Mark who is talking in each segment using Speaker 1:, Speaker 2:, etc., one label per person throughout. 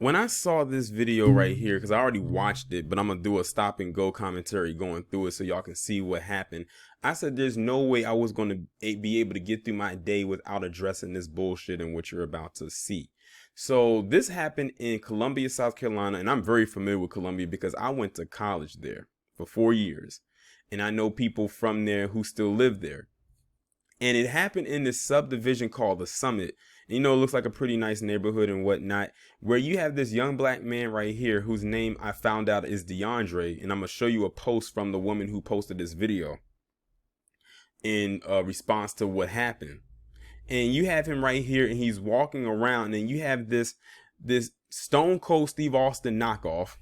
Speaker 1: When I saw this video right here, because I already watched it, but I'm going to do a stop and go commentary going through it so y'all can see what happened. I said there's no way I was going to be able to get through my day without addressing this bullshit and what you're about to see. So this happened in Columbia, South Carolina, and I'm very familiar with Columbia because I went to college there for 4 years. And I know people from there who still live there. And it happened in this subdivision called the Summit. You know, it looks like a pretty nice neighborhood and whatnot, where you have this young black man right here whose name I found out is DeAndre. And I'm going to show you a post from the woman who posted this video in response to what happened. And you have him right here and he's walking around, and you have this Stone Cold Steve Austin knockoff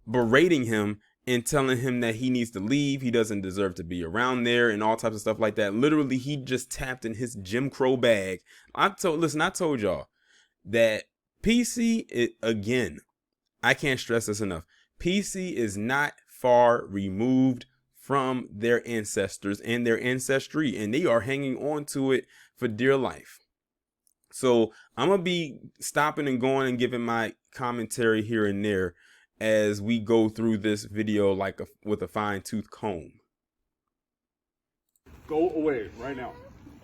Speaker 1: berating him and telling him that he needs to leave. He doesn't deserve to be around there and all types of stuff like that. Literally, he just tapped in his Jim Crow bag. I told y'all that PC, again, I can't stress this enough. PC is not far removed from their ancestors and their ancestry, and they are hanging on to it for dear life. So I'm going to be stopping and going and giving my commentary here and there as we go through this video with a fine-tooth comb.
Speaker 2: Go away right now.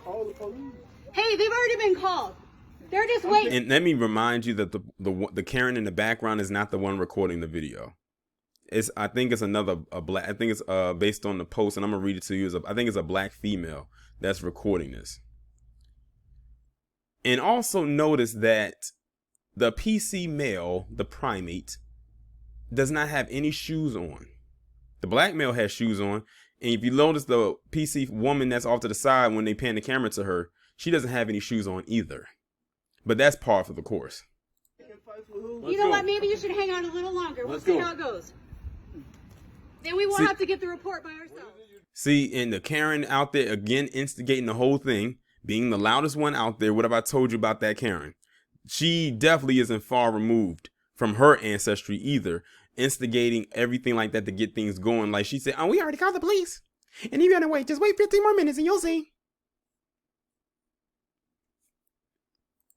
Speaker 2: Call the police.
Speaker 3: Hey, they've already been called. They're just waiting.
Speaker 1: And let me remind you that the Karen in the background is not the one recording the video. I think it's black. I think it's based on the post, and I'm gonna read it to you. I think it's a black female that's recording this. And also notice that the PC male, the primate, does not have any shoes on. The black male has shoes on, and if you notice the PC woman that's off to the side when they pan the camera to her, she doesn't have any shoes on either. But that's par for the course.
Speaker 3: You know what? Maybe you should hang on a little longer. We'll see how it goes. Then we won't have to get the report by ourselves.
Speaker 1: See, and the Karen out there again instigating the whole thing, being the loudest one out there. What have I told you about that Karen? She definitely isn't far removed from her ancestry either, instigating everything like that to get things going. Like she said, "Oh, we already called the police, and you're gonna wait. Just wait 15 more minutes, and you'll see."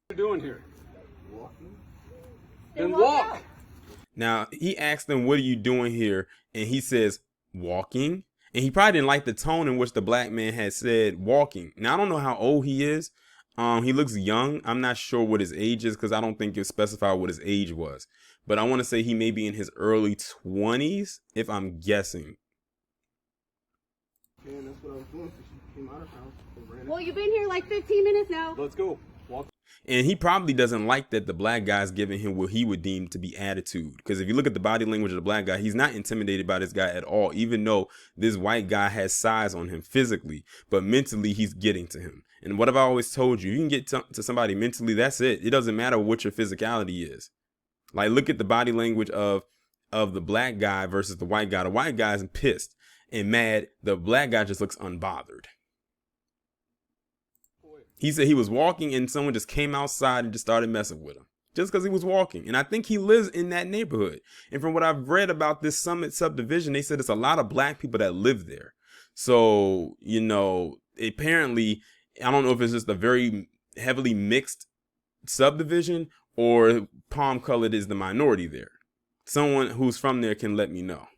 Speaker 2: What are you doing here? Walking. Then
Speaker 3: walk
Speaker 2: walk.
Speaker 1: Now he asked them, "What are you doing here?" And he says, "Walking." And he probably didn't like the tone in which the black man had said walking. Now I don't know how old he is. He looks young. I'm not sure what his age is because I don't think it specified what his age was. But I want to say he may be in his early 20s, if I'm guessing.
Speaker 4: Yeah, that's what I was doing. So she came out of house.
Speaker 3: Well, you've been here like 15 minutes now.
Speaker 2: Let's go. Walk.
Speaker 1: And he probably doesn't like that the black guy's giving him what he would deem to be attitude. Because if you look at the body language of the black guy, he's not intimidated by this guy at all, even though this white guy has size on him physically. But mentally, he's getting to him. And what have I always told you? You can get to somebody mentally, that's it. It doesn't matter what your physicality is. Like, look at the body language of the black guy versus the white guy. The white guy's pissed and mad. The black guy just looks unbothered. He said he was walking and someone just came outside and just started messing with him just because he was walking. And I think he lives in that neighborhood. And from what I've read about this Summit subdivision, they said it's a lot of black people that live there. So, you know, apparently, I don't know if it's just a very heavily mixed subdivision or palm colored is the minority there. Someone who's from there can let me know.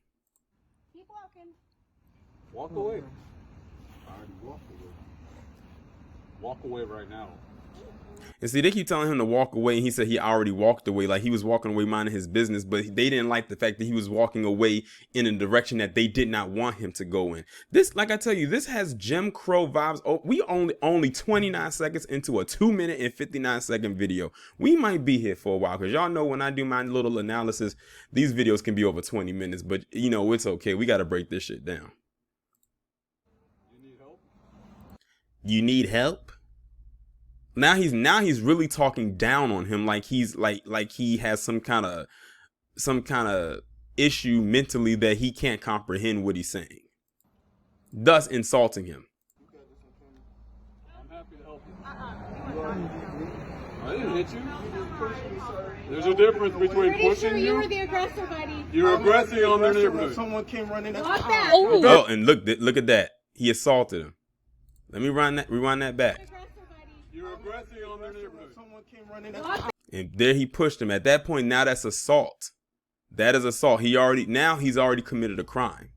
Speaker 3: Keep walking.
Speaker 2: Walk away. I already walked away. Walk away right now.
Speaker 1: And see, they keep telling him to walk away, and he said he already walked away, like he was walking away minding his business, but they didn't like the fact that he was walking away in a direction that they did not want him to go in. This, like I tell you, this has Jim Crow vibes. Oh, we only 29 seconds into a 2-minute and 59-second video. We might be here for a while, because y'all know when I do my little analysis, these videos can be over 20 minutes, but you know, it's okay. We got to break this shit down.
Speaker 2: You need help?
Speaker 1: You need help? Now he's really talking down on him, like he's like he has some kind of issue mentally that he can't comprehend what he's saying, thus insulting him.
Speaker 2: I'm happy to help you. I didn't hit you. There's a difference between
Speaker 3: Pretty
Speaker 2: pushing
Speaker 3: sure
Speaker 2: you.
Speaker 3: you were the aggressor, buddy.
Speaker 2: You're aggressing on their neighborhood.
Speaker 4: Someone came running.
Speaker 3: Walk back.
Speaker 1: Oh, and look at that. He assaulted him. Let me rewind that back.
Speaker 3: Aggressor, buddy.
Speaker 2: You're aggressing on their neighborhood.
Speaker 4: Someone came running.
Speaker 3: Walk back.
Speaker 1: And there he pushed him. At that point, now that's assault. That is assault. He's already committed a crime.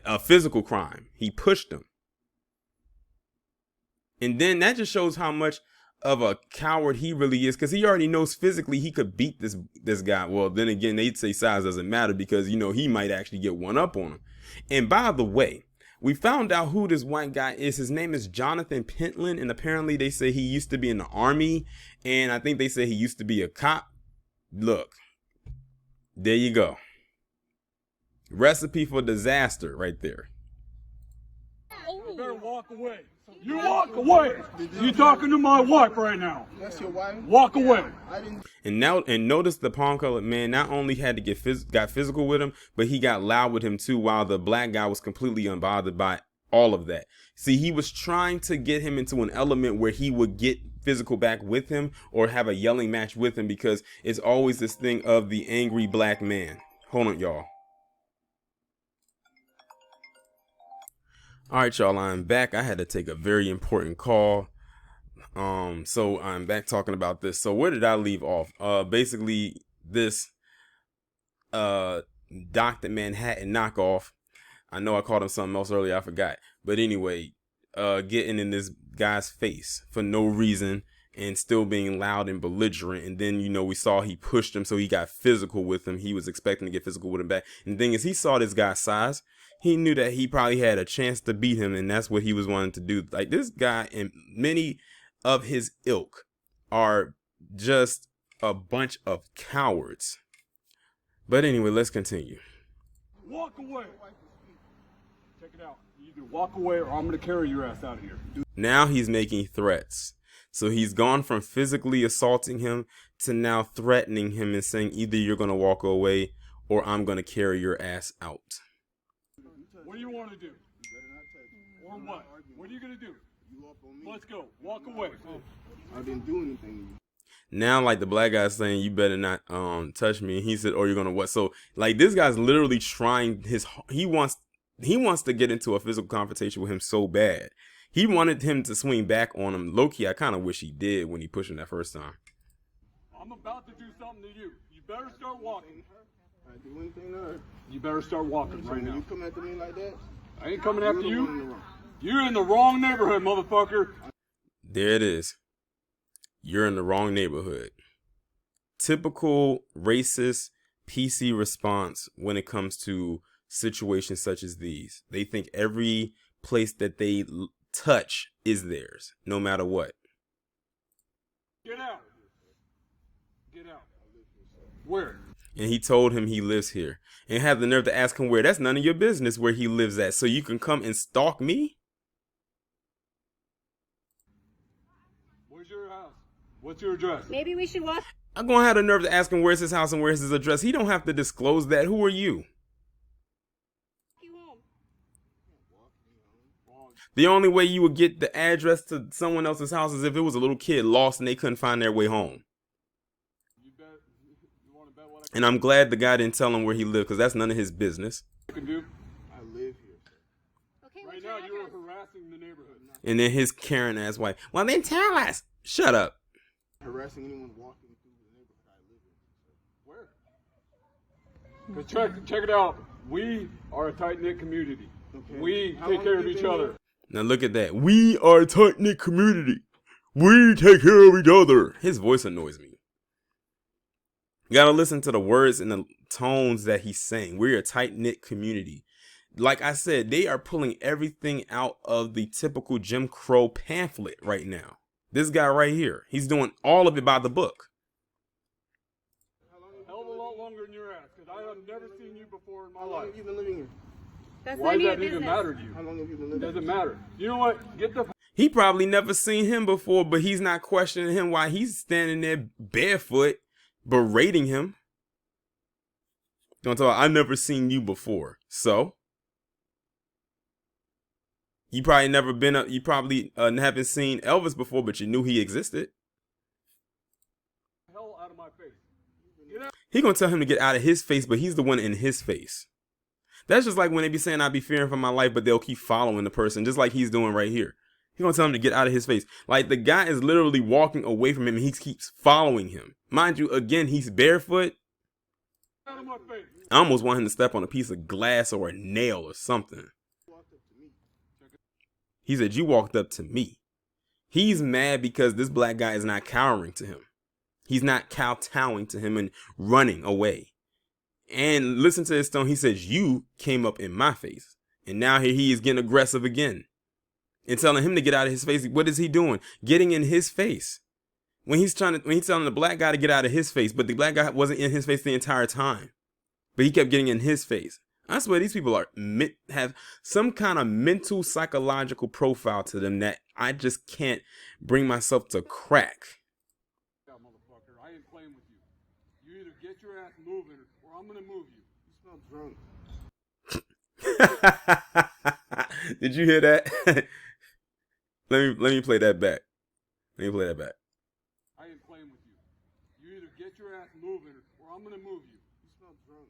Speaker 1: A physical crime. He pushed him. And then that just shows how much of a coward he really is, because he already knows physically he could beat this guy. Well, then again, they'd say size doesn't matter because, you know, he might actually get one up on him. And by the way, we found out who this white guy is. His name is Jonathan Pentland, and apparently they say he used to be in the army, and I think they say he used to be a cop. Look, there you go. Recipe for disaster right there.
Speaker 5: You better walk away. You walk away. You talking to my wife right now.
Speaker 4: That's your wife?
Speaker 5: Walk away.
Speaker 1: And notice the palm colored man not only had to got physical with him, but he got loud with him too, while the black guy was completely unbothered by all of that. See, he was trying to get him into an element where he would get physical back with him or have a yelling match with him, because it's always this thing of the angry black man. Hold on, y'all. All right, y'all, I'm back. I had to take a very important call. So I'm back talking about this. So where did I leave off? Basically this Dr. Manhattan knockoff. I know I called him something else earlier, I forgot. But anyway, getting in this guy's face for no reason and still being loud and belligerent. And then, you know, we saw he pushed him, so he got physical with him. He was expecting to get physical with him back. And the thing is, he saw this guy's size. He knew that he probably had a chance to beat him, and that's what he was wanting to do. Like, this guy and many of his ilk are just a bunch of cowards. But anyway, let's continue.
Speaker 5: Walk away. Check it out. You either walk away or I'm going to carry your ass out of here.
Speaker 1: Now he's making threats. So he's gone from physically assaulting him to now threatening him and saying either you're going to walk away or I'm going to carry your ass out.
Speaker 5: What do you want to do? Or what? What are you going to do? Let's go. Walk away.
Speaker 4: I didn't do anything.
Speaker 1: Now, like, the black guy's saying, you better not touch me. And he said, or you're going to what? So, like, this guy's literally trying he wants to get into a physical confrontation with him so bad. He wanted him to swing back on him. Low-key, I kind of wish he did when he pushed him that first time.
Speaker 5: I'm about to do something to you. You better start walking.
Speaker 4: I do anything to her.
Speaker 5: You better start walking right now.
Speaker 4: You come after me like that?
Speaker 5: I ain't coming after you. You're in the wrong neighborhood, motherfucker.
Speaker 1: There it is. You're in the wrong neighborhood. Typical racist PC response when it comes to situations such as these. They think every place that they touch is theirs, no matter what.
Speaker 5: Get out. Get out. Where?
Speaker 1: And he told him he lives here. And had the nerve to ask him where. That's none of your business where he lives at. So you can come and stalk me?
Speaker 5: Where's your house? What's your address?
Speaker 3: Maybe we should walk.
Speaker 1: I'm going to have the nerve to ask him where's his house and where's his address. He don't have to disclose that. Who are you? The only way you would get the address to someone else's house is if it was a little kid lost and they couldn't find their way home. And I'm glad the guy didn't tell him where he lived, because that's none of his business.
Speaker 5: You can do.
Speaker 4: I live here.
Speaker 3: Okay,
Speaker 5: Right now, you are harassing the neighborhood.
Speaker 1: And then his Karen ass wife, well, then tell us. Shut up.
Speaker 4: Harassing anyone walking through the neighborhood I live in.
Speaker 5: Where? Because check it out. We are a tight-knit community.
Speaker 4: Okay.
Speaker 5: We
Speaker 4: How
Speaker 5: take
Speaker 4: long
Speaker 5: care
Speaker 4: have
Speaker 5: of
Speaker 4: you
Speaker 5: each
Speaker 4: been
Speaker 5: other.
Speaker 4: here?
Speaker 1: Now look at that. We are a tight-knit community. We take care of each other. His voice annoys me. You gotta listen to the words and the tones that he's saying. We're a tight-knit community. Like I said, they are pulling everything out of the typical Jim Crow pamphlet right now. This guy right here, he's doing all of it by the book.
Speaker 5: Hell of a lot longer than your ass, because I have never seen you before in my
Speaker 4: How long
Speaker 5: life.
Speaker 4: have you been living here?
Speaker 3: That's
Speaker 5: Why
Speaker 3: none of
Speaker 5: does
Speaker 3: your
Speaker 5: that even
Speaker 3: business.
Speaker 5: matter to you?
Speaker 4: How long have you been
Speaker 5: It
Speaker 4: living
Speaker 5: doesn't
Speaker 4: here?
Speaker 5: matter. You know what? Get the
Speaker 1: He probably never seen him before, but he's not questioning him while he's standing there barefoot, berating him. Don't talk. I never seen you before, so you probably never been up. You probably haven't seen Elvis before, but you knew he existed.
Speaker 5: hell out of my face. Get out.
Speaker 1: He gonna tell him to get out of his face, but he's the one in his face. That's just like when they be saying I be fearing for my life, but they'll keep following the person, just like he's doing right here. He's gonna tell him to get out of his face. Like, the guy is literally walking away from him and he keeps following him. Mind you, again, he's barefoot.
Speaker 5: Out of my face.
Speaker 1: I almost want him to step on a piece of glass or a nail or something. He said, you walked up to me. He's mad because this black guy is not cowering to him. He's not kowtowing to him and running away. And listen to his tone. He says, you came up in my face. And now here he is getting aggressive again. And telling him to get out of his face. What is he doing? Getting in his face. When he's telling the black guy to get out of his face, but the black guy wasn't in his face the entire time. But he kept getting in his face. I swear these people have some kind of mental psychological profile to them that I just can't bring myself to crack.
Speaker 5: Yeah, motherfucker, I ain't playing with you. You either get your ass moving or I'm gonna move you.
Speaker 4: You smell drunk.
Speaker 1: Did you hear that? let me play that back. Let me play that back.
Speaker 5: I ain't playing with you. You either get your ass moving or I'm gonna move you.
Speaker 4: You smell drunk.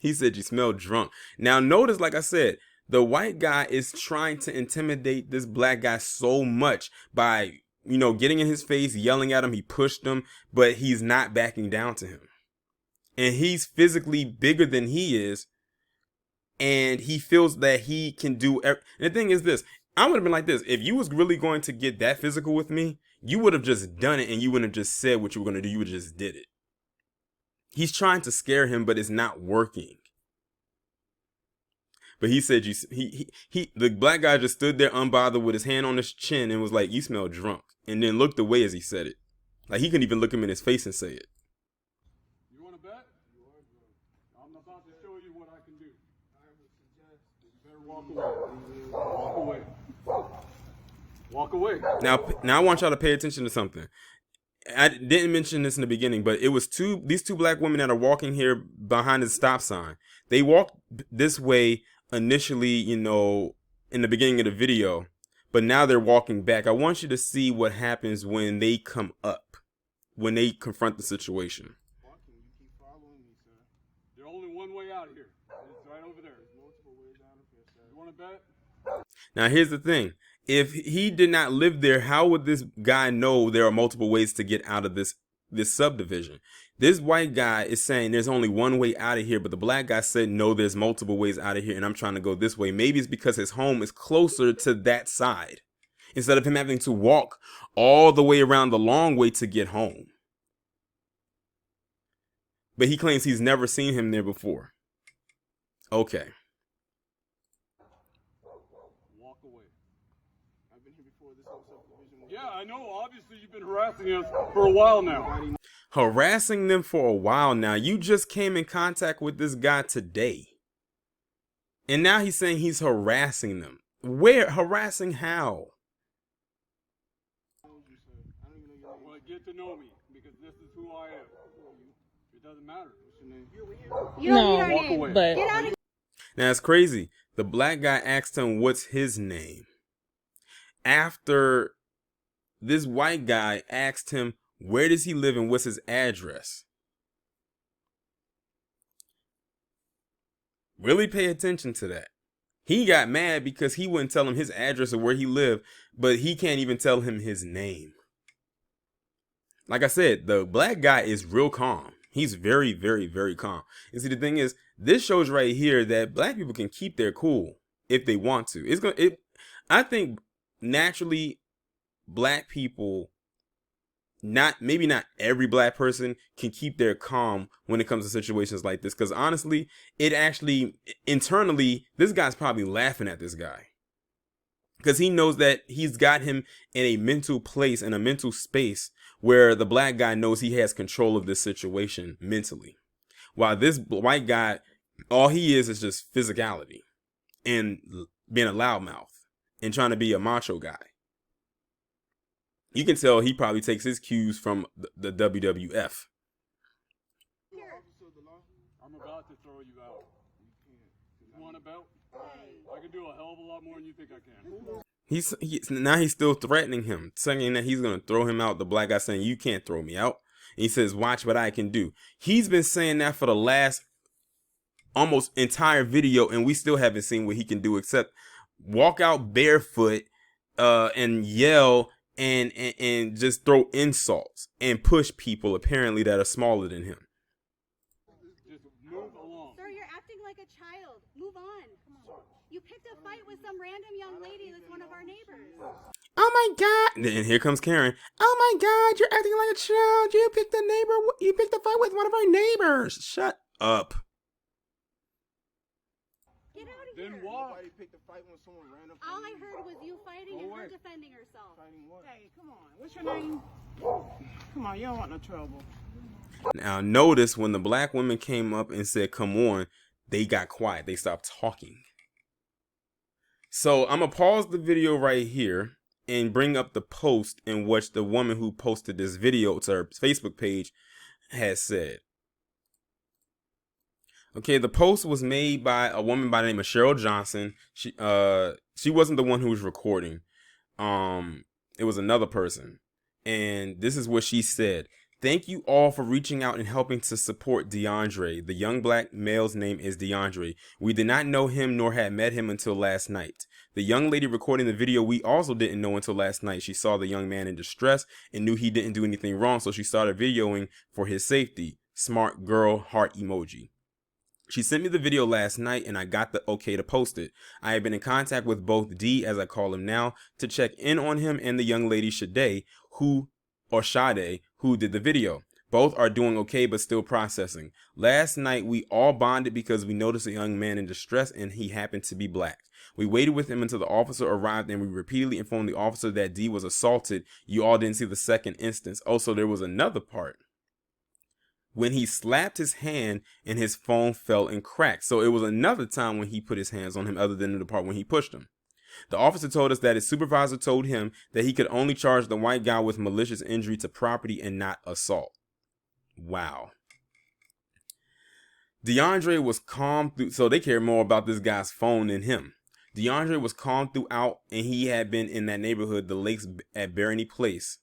Speaker 1: He said you smell drunk. Now notice, like I said, the white guy is trying to intimidate this black guy so much by, getting in his face, yelling at him. He pushed him, but he's not backing down to him. And he's physically bigger than he is. And he feels that he can do. And the thing is this, I would have been like this. If you was really going to get that physical with me, you would have just done it and you wouldn't have just said what you were going to do. You would have just did it. He's trying to scare him, but it's not working. But he said, the black guy just stood there unbothered with his hand on his chin and was like, you smell drunk. And then looked away as he said it. Like, he couldn't even look him in his face and say it.
Speaker 5: You want to bet? I'm about to show you what I can do. You better walk away. Walk away.
Speaker 1: Now I want y'all to pay attention to something. I didn't mention this in the beginning, but it was these two black women that are walking here behind the stop sign. They walked this way initially, in the beginning of the video, but now they're walking back. I want you to see what happens when they come up, when they confront the situation.
Speaker 4: Walking, you keep following me, sir.
Speaker 5: There's only one way out of here. It's right over there.
Speaker 4: There's multiple ways out of here, sir.
Speaker 5: You want to bet?
Speaker 1: Now, here's the thing. If he did not live there, how would this guy know there are multiple ways to get out of this subdivision? This white guy is saying there's only one way out of here, but the black guy said, no, there's multiple ways out of here, and I'm trying to go this way. Maybe it's because his home is closer to that side, instead of him having to walk all the way around the long way to get home. But he claims he's never seen him there before. Okay.
Speaker 5: Walk away.
Speaker 4: I've been here before this whole subdivision.
Speaker 5: Yeah, I know. Obviously, you've been harassing us for a while now.
Speaker 1: Harassing them for a while now. You just came in contact with this guy today. And now he's saying he's harassing them. Where? Harassing how?
Speaker 5: Well, get to know me, because this is who I am. It doesn't matter. What's your name?
Speaker 3: You don't need our
Speaker 5: walk
Speaker 3: name.
Speaker 5: away.
Speaker 6: But
Speaker 3: Get out of
Speaker 1: Now it's crazy. The black guy asked him what's his name. After this white guy asked him where does he live and what's his address. Really pay attention to that. He got mad because he wouldn't tell him his address or where he lived, but he can't even tell him his name. Like I said, the black guy is real calm. He's very, very, very calm. And see, the thing is, this shows right here that black people can keep their cool if they want to. I think naturally black people, maybe not every black person can keep their calm when it comes to situations like this. Because honestly, it actually, internally, this guy's probably laughing at this guy. Because he knows that he's got him in a mental place, in a mental space where the black guy knows he has control of this situation mentally. While this white guy, all he is just physicality and being a loudmouth and trying to be a macho guy. You can tell he probably takes his cues from the WWF.
Speaker 5: I'm about to throw you out. You want a belt? I can do a hell of a lot more than you think I can.
Speaker 1: Now he's still threatening him, saying that he's going to throw him out. The black guy saying, you can't throw me out. And he says, watch what I can do. He's been saying that for the last almost entire video, and we still haven't seen what he can do except walk out barefoot, and yell and just throw insults and push people apparently that are smaller than him.
Speaker 5: Just move along.
Speaker 3: Sir, you're acting like a child. Move on. Come on. You picked a fight with some random young lady that's one of our neighbors.
Speaker 1: Oh my God! And here comes Karen. Oh my God! You're acting like a child. You picked a fight with one of our neighbors. Shut up.
Speaker 3: Get out of
Speaker 5: Then
Speaker 3: here.
Speaker 5: walk.
Speaker 4: Nobody picked a fight when someone ran up on
Speaker 3: All I
Speaker 4: you.
Speaker 3: heard was you fighting and her defending herself.
Speaker 4: Fighting what?
Speaker 2: Hey, come on. What's your name? Come on, you don't want no trouble.
Speaker 1: Now notice when the black woman came up and said, "Come on," they got quiet. They stopped talking. So I'm gonna pause the video right here and bring up the post in which the woman who posted this video to her Facebook page has said. Okay, the post was made by a woman by the name of Cheryl Johnson. She wasn't the one who was recording. It was another person. And this is what she said. Thank you all for reaching out and helping to support DeAndre. The young black male's name is DeAndre. We did not know him nor had met him until last night. The young lady recording the video we also didn't know until last night. She saw the young man in distress and knew he didn't do anything wrong, so she started videoing for his safety. Smart girl heart emoji. She sent me the video last night and I got the okay to post it. I have been in contact with both D, as I call him now, to check in on him and the young lady Sade, who did the video. Both are doing okay but still processing. Last night we all bonded because we noticed a young man in distress and he happened to be black. We waited with him until the officer arrived and we repeatedly informed the officer that D was assaulted. You all didn't see the second instance. Also, there was another part when he slapped his hand and his phone fell and cracked. So it was another time when he put his hands on him other than the part when he pushed him. The officer told us that his supervisor told him that he could only charge the white guy with malicious injury to property and not assault. Wow. DeAndre was calm so they care more about this guy's phone than him. DeAndre was calm throughout and he had been in that neighborhood, the lakes at Berating Place,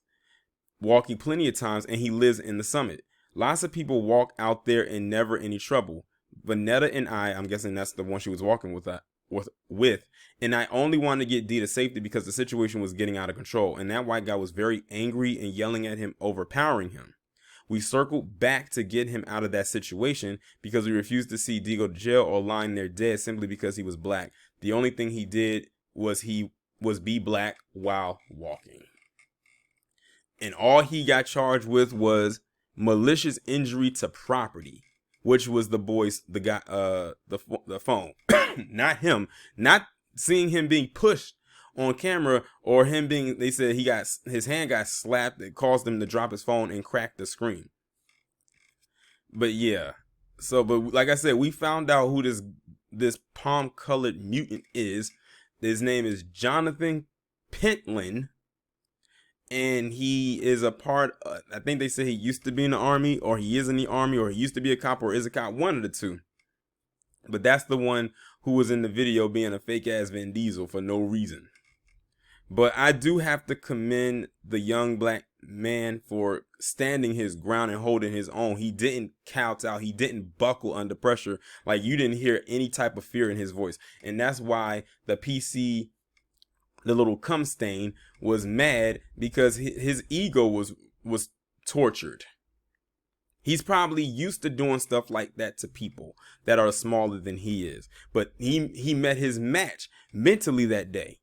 Speaker 1: walking plenty of times, and he lives in the Summit. Lots of people walk out there and never any trouble. Vanetta and I'm guessing that's the one she was walking with, and I only wanted to get D to safety because the situation was getting out of control, and that white guy was very angry and yelling at him, overpowering him. We circled back to get him out of that situation because we refused to see D go to jail or lying there dead simply because he was black. The only thing he did was be black while walking. And all he got charged with was malicious injury to property, which was the phone. Not him, not seeing him being pushed on camera or him being, they said his hand got slapped that caused him to drop his phone and crack the screen. But yeah, but like I said, we found out who this palm colored mutant is. His name is Jonathan Pentland. And he is a part, I think they say he used to be in the army, or he is in the army, or he used to be a cop, or is a cop, one of the two. But that's the one who was in the video being a fake ass Vin Diesel for no reason. But I do have to commend the young black man for standing his ground and holding his own. He didn't kowtow. He didn't buckle under pressure. Like, you didn't hear any type of fear in his voice. And that's why the PC, the little cum stain, was mad, because his ego was tortured. He's probably used to doing stuff like that to people that are smaller than he is. But he met his match mentally that day.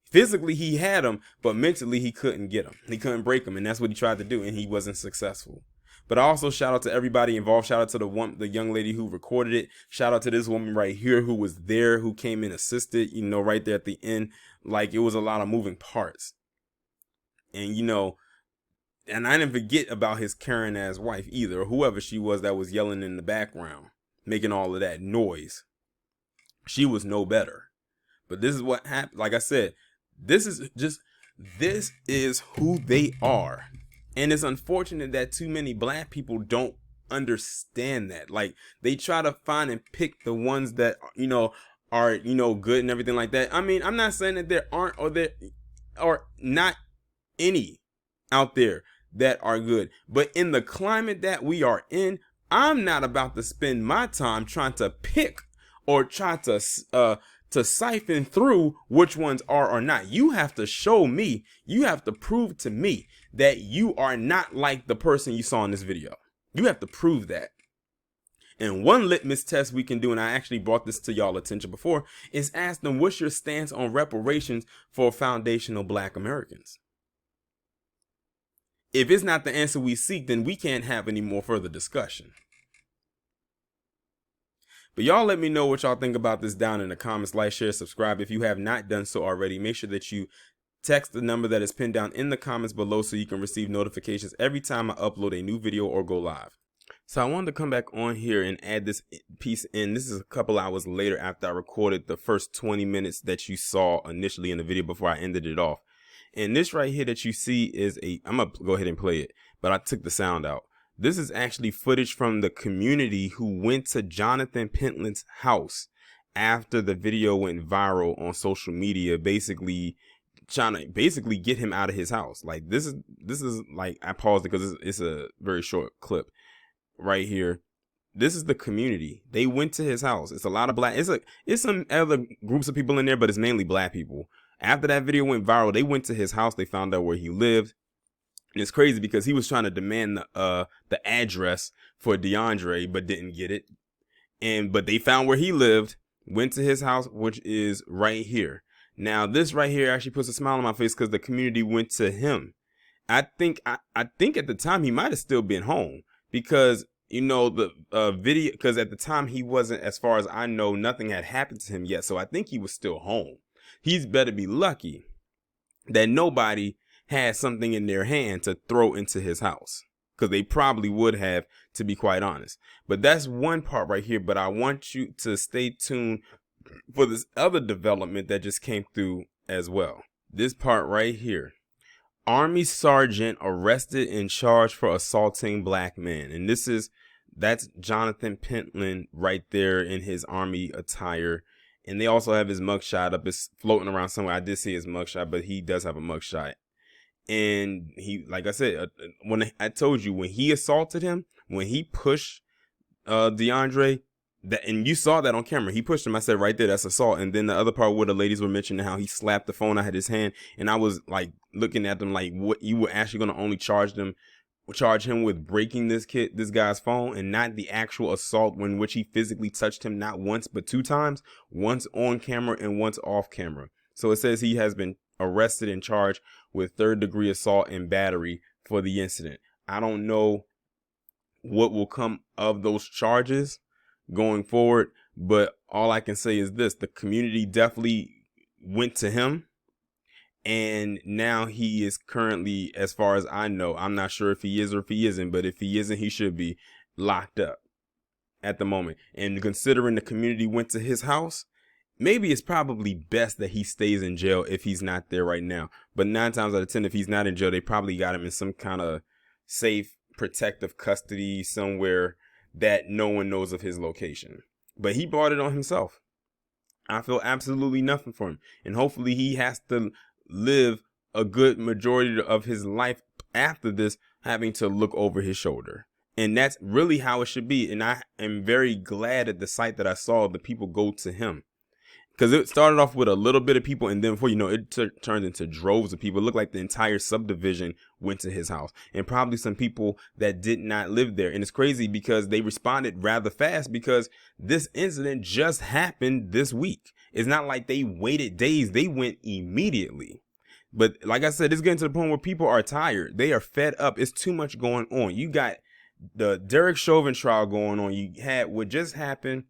Speaker 1: Physically, he had him, but mentally, he couldn't get him. He couldn't break him, and that's what he tried to do, and he wasn't successful. But also, shout out to everybody involved. Shout out to the young lady who recorded it. Shout out to this woman right here who was there, who came in, assisted, right there at the end. Like, it was a lot of moving parts. And, and I didn't forget about his Karen ass wife either, or whoever she was that was yelling in the background, making all of that noise. She was no better. But this is what happened. Like I said, this is who they are. And it's unfortunate that too many black people don't understand that. Like, they try to find and pick the ones that, are, good and everything like that. I mean, I'm not saying that there aren't or there are not any out there that are good. But in the climate that we are in, I'm not about to spend my time trying to pick or try to to siphon through which ones are or not. You have to show me, you have to prove to me that you are not like the person you saw in this video. You have to prove that. And one litmus test we can do, and I actually brought this to y'all attention before, is ask them, what's your stance on reparations for foundational Black Americans? If it's not the answer we seek, then we can't have any more further discussion. But y'all let me know what y'all think about this down in the comments. Like, share, subscribe. If you have not done so already, make sure that you text the number that is pinned down in the comments below so you can receive notifications every time I upload a new video or go live. So I wanted to come back on here and add this piece in. This is a couple hours later after I recorded the first 20 minutes that you saw initially in the video before I ended it off. And this right here that you see is I'm going to go ahead and play it, but I took the sound out. This is actually footage from the community who went to Jonathan Pentland's house after the video went viral on social media, basically trying to get him out of his house. Like this is like, I paused it because it's a very short clip. Right here, this is the community. They went to his house. It's a lot of Black. It's some other groups of people in there, but it's mainly Black people. After that video went viral, they went to his house. They found out where he lived, and it's crazy because he was trying to demand the address for DeAndre, but didn't get it. But they found where he lived, went to his house, which is right here. Now, this right here actually puts a smile on my face because the community went to him. I think at the time he might have still been home. Because, you know, the video, because at the time he wasn't, as far as I know, nothing had happened to him yet. So I think he was still home. He's better be lucky that nobody had something in their hand to throw into his house. Because they probably would have, to be quite honest. But that's one part right here. But I want you to stay tuned for this other development that just came through as well. This part right here. Army sergeant arrested and charged for assaulting Black man. And that's Jonathan Pentland right there in his Army attire. And they also have his mugshot up. It's floating around somewhere. I did see his mugshot, but he does have a mugshot. And he, like I said, when I told you, when he assaulted him, when he pushed DeAndre, and you saw that on camera, he pushed him. I said right there, that's assault. And then the other part where the ladies were mentioning how he slapped the phone out of his hand, and I was like looking at them like, what, you were actually going to only charge him with breaking this guy's phone, and not the actual assault in which he physically touched him not once but 2 times, once on camera and once off camera. So it says he has been arrested and charged with 3rd-degree assault and battery for the incident. I don't know what will come of those charges going forward, but all I can say is this: the community definitely went to him, and now he is currently, as far as I know, I'm not sure if he is or if he isn't, but if he isn't, he should be locked up at the moment. And considering the community went to his house, maybe it's probably best that he stays in jail if he's not there right now. But 9 times out of 10, if he's not in jail, they probably got him in some kind of safe protective custody somewhere that no one knows of his location. But he brought it on himself. I feel absolutely nothing for him. And hopefully he has to live a good majority of his life after this having to look over his shoulder. And that's really how it should be. And I am very glad at the site that I saw the people go to him. Because it started off with a little bit of people, and then before you know, it turned into droves of people. It looked like the entire subdivision went to his house, and probably some people that did not live there. And it's crazy because they responded rather fast, because this incident just happened this week. It's not like they waited days. They went immediately. But like I said, it's getting to the point where people are tired. They are fed up. It's too much going on. You got the Derek Chauvin trial going on. You had what just happened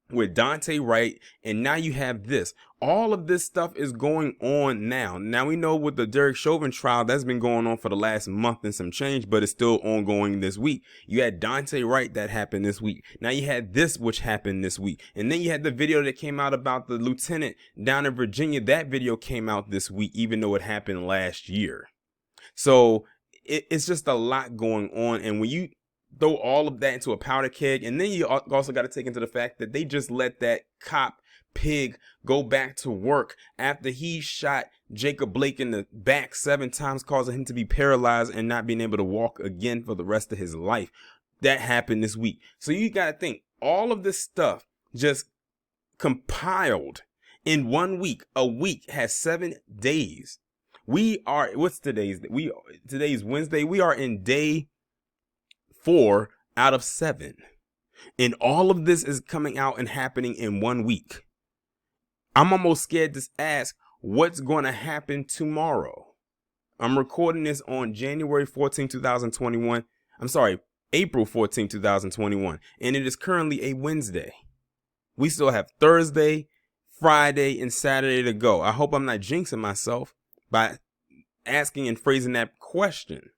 Speaker 1: with Dante Wright, and now you have this. All of this stuff is going on now. Now we know with the Derek Chauvin trial, that's been going on for the last month and some change, but it's still ongoing this week. You had Dante Wright that happened this week. Now you had this, which happened this week. And then you had the video that came out about the lieutenant down in Virginia. That video came out this week, even though it happened last year. So it's just a lot going on. And when you throw all of that into a powder keg, and then you also got to take into the fact that they just let that cop pig go back to work after he shot Jacob Blake in the back 7 times, causing him to be paralyzed and not being able to walk again for the rest of his life. That happened this week. So you got to think all of this stuff just compiled, in 1 week. A week has 7 days. We are, what's today's? Today's Wednesday. We are in day 4 out of 7. And all of this is coming out and happening in 1 week. I'm almost scared to ask what's going to happen tomorrow. I'm recording this on January 14, 2021. I'm sorry, April 14, 2021. And it is currently a Wednesday. We still have Thursday, Friday, and Saturday to go. I hope I'm not jinxing myself by asking and phrasing that question.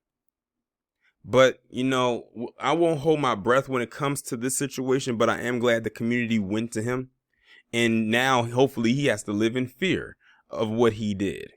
Speaker 1: But, you know, I won't hold my breath when it comes to this situation, but I am glad the community went to him. And now, hopefully, he has to live in fear of what he did.